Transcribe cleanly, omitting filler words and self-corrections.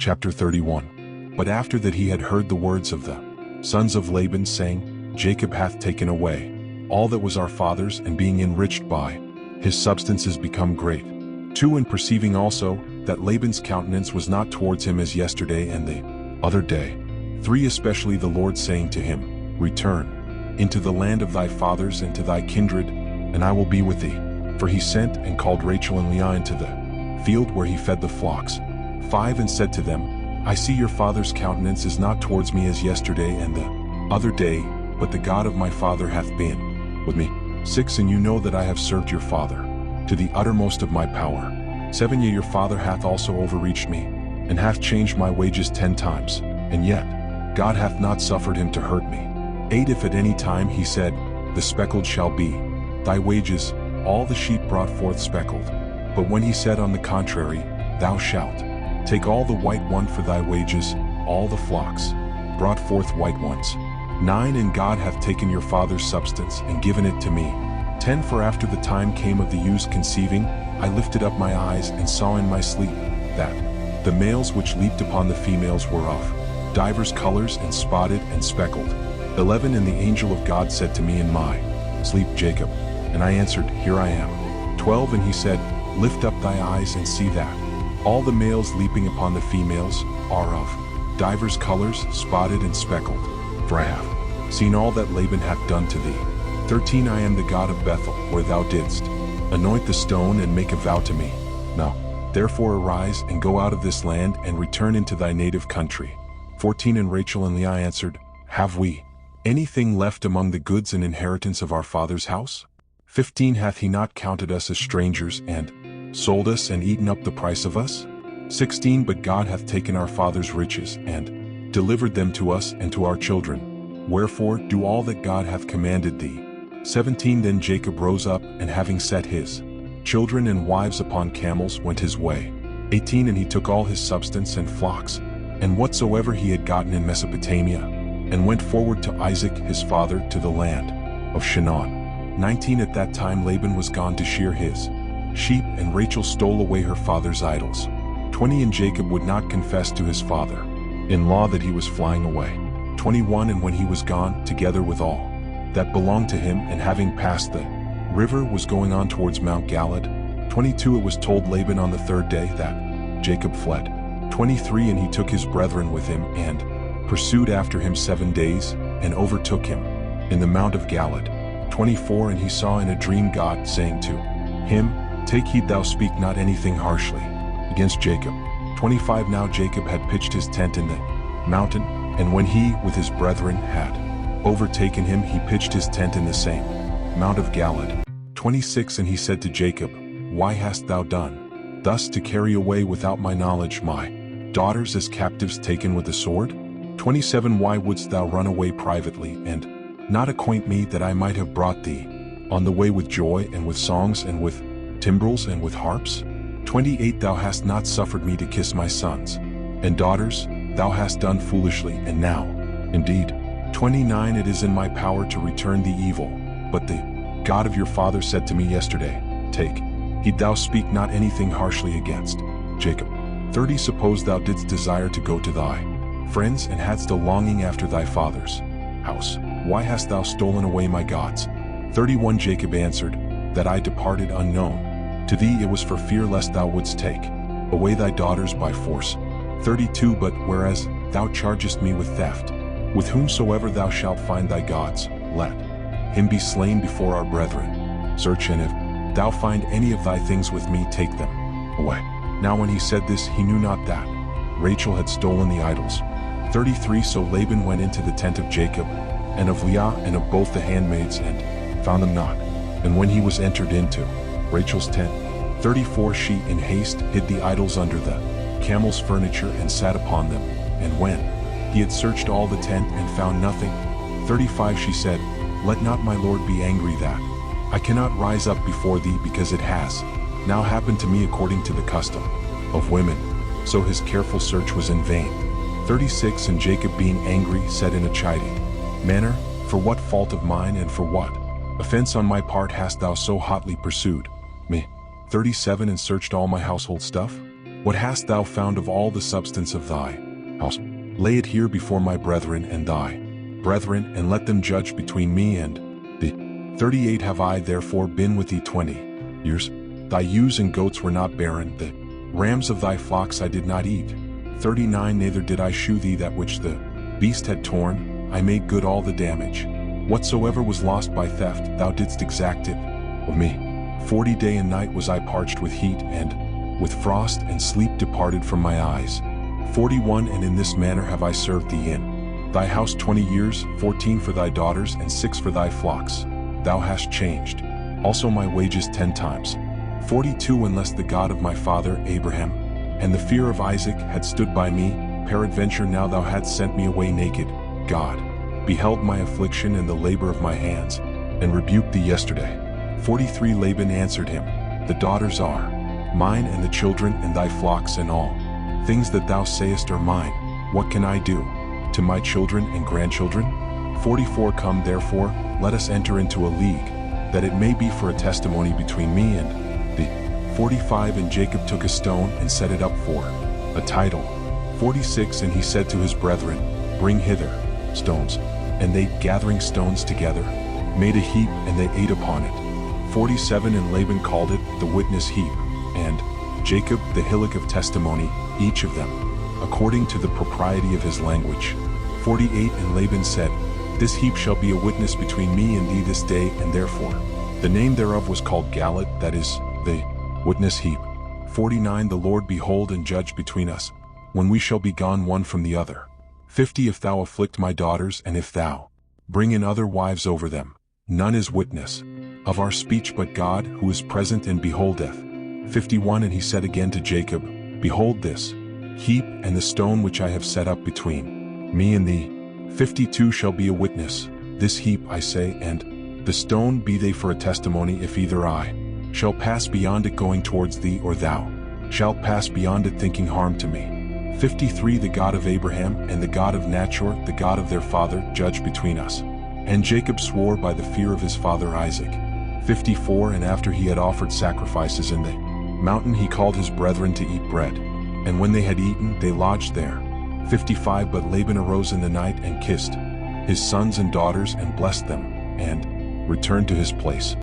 Chapter 31. But after that he had heard the words of the sons of Laban, saying, Jacob hath taken away all that was our father's, and being enriched by his substance is become great. 2. And perceiving also that Laban's countenance was not towards him as yesterday and the other day. 3. Especially the Lord saying to him, Return into the land of thy fathers and to thy kindred, and I will be with thee. For he sent and called Rachel and Leah into the field where he fed the flocks. 5. And said to them, I see your father's countenance is not towards me as yesterday and the other day, but the God of my father hath been with me. 6. And you know that I have served your father to the uttermost of my power. 7. Yea, your father hath also overreached me, and hath changed my wages 10 times, and yet God hath not suffered him to hurt me. 8. If at any time he said, The speckled shall be thy wages, all the sheep brought forth speckled. But when he said on the contrary, Thou shalt take all the white one for thy wages, all the flocks brought forth white ones. 9. And God hath taken your father's substance and given it to me. 10. For after the time came of the youth's conceiving, I lifted up my eyes and saw in my sleep that the males which leaped upon the females were of divers colors and spotted and speckled. 11. And the angel of God said to me in my sleep, Jacob. And I answered, Here I am. 12. And he said, Lift up thy eyes and see that all the males leaping upon the females are of divers colors, spotted and speckled. For I have seen all that Laban hath done to thee. 13. I am the God of Bethel, where thou didst anoint the stone and make a vow to me. Now, therefore arise and go out of this land and return into thy native country. 14. And Rachel and Leah answered, Have we anything left among the goods and inheritance of our father's house? 15. Hath he not counted us as strangers, and sold us and eaten up the price of us? 16. But God hath taken our father's riches, and delivered them to us and to our children. Wherefore do all that God hath commanded thee. 17. Then Jacob rose up, and having set his children and wives upon camels, went his way. 18. And he took all his substance and flocks, and whatsoever he had gotten in Mesopotamia, and went forward to Isaac his father to the land of Shinar. 19. At that time Laban was gone to shear his sheep, and Rachel stole away her father's idols. 20. And Jacob would not confess to his father-in-law that he was flying away. 21. And when he was gone, together with all that belonged to him, and having passed the river, was going on towards Mount Galad. 22. It was told Laban on the third day that Jacob fled. 23. And he took his brethren with him, and pursued after him 7 days, and overtook him in the Mount of Galad. 24. And he saw in a dream God saying to him, Take heed thou speak not anything harshly against Jacob. 25. Now Jacob had pitched his tent in the mountain, and when he with his brethren had overtaken him, he pitched his tent in the same Mount of Galad. 26. And he said to Jacob, Why hast thou done thus to carry away without my knowledge my daughters as captives taken with the sword? 27. Why wouldst thou run away privately, and not acquaint me, that I might have brought thee on the way with joy, and with songs, and with timbrels, and with harps? 28. Thou hast not suffered me to kiss my sons and daughters, thou hast done foolishly, and now, indeed. 29. It is in my power to return thee evil, but the God of your father said to me yesterday, Take heed thou speak not anything harshly against Jacob. 30. Suppose thou didst desire to go to thy friends, and hadst a longing after thy father's house, why hast thou stolen away my gods? 31. Jacob answered, That I departed unknown to thee, it was for fear lest thou wouldst take away thy daughters by force. 32. But whereas thou chargest me with theft, with whomsoever thou shalt find thy gods, let him be slain before our brethren. Search, and if thou find any of thy things with me, take them away. Now when he said this, he knew not that Rachel had stolen the idols. 33. So Laban went into the tent of Jacob, and of Leah, and of both the handmaids, and found them not. And when he was entered into Rachel's tent, 34. She in haste hid the idols under the camel's furniture, and sat upon them. And when he had searched all the tent, and found nothing, 35. She said, Let not my lord be angry that I cannot rise up before thee, because it has now happened to me according to the custom of women. So his careful search was in vain. 36. And Jacob being angry said in a chiding manner, For what fault of mine, and for what offense on my part hast thou so hotly pursued me? 37. And searched all my household stuff? What hast thou found of all the substance of thy house? Lay it here before my brethren and thy brethren, and let them judge between me and thee. 38 Have I therefore been with thee 20 years? Thy ewes and goats were not barren, the rams of thy flocks I did not eat. 39 Neither did I shew thee that which the beast had torn, I made good all the damage. Whatsoever was lost by theft, thou didst exact it of me. 40 Day and night was I parched with heat, and with frost, and sleep departed from my eyes. 41 And in this manner have I served thee in thy house 20 years, 14 for thy daughters, and 6 for thy flocks. Thou hast changed also my wages 10 times. 42 Unless the God of my father Abraham, and the fear of Isaac, had stood by me, peradventure now thou hadst sent me away naked. God beheld my affliction and the labor of my hands, and rebuked thee yesterday. 43 Laban answered him, The daughters are mine, and the children, and thy flocks, and all things that thou sayest are mine. What can I do to my children and grandchildren? 44 Come therefore, let us enter into a league, that it may be for a testimony between me and thee. 45 And Jacob took a stone and set it up for a title. 46 And he said to his brethren, Bring hither stones. And they, gathering stones together, made a heap, and they ate upon it. 47 And Laban called it the witness heap, and Jacob the hillock of testimony, each of them according to the propriety of his language. 48 And Laban said, This heap shall be a witness between me and thee this day, and therefore the name thereof was called Galat, that is, the witness heap. 49 The Lord behold and judge between us, when we shall be gone one from the other. 50 If thou afflict my daughters, and if thou bring in other wives over them, none is witness of our speech but God, who is present and beholdeth. 51 And he said again to Jacob, Behold this heap, and the stone which I have set up between me and thee. 52 Shall be a witness, this heap, I say, and the stone, be they for a testimony, if either I shall pass beyond it going towards thee, or thou shalt pass beyond it thinking harm to me. 53 The God of Abraham and the God of Nachor, the God of their father, judge between us. And Jacob swore by the fear of his father Isaac. 54 And after he had offered sacrifices in the mountain, he called his brethren to eat bread. And when they had eaten, they lodged there. 55 But Laban arose in the night and kissed his sons and daughters and blessed them, and returned to his place.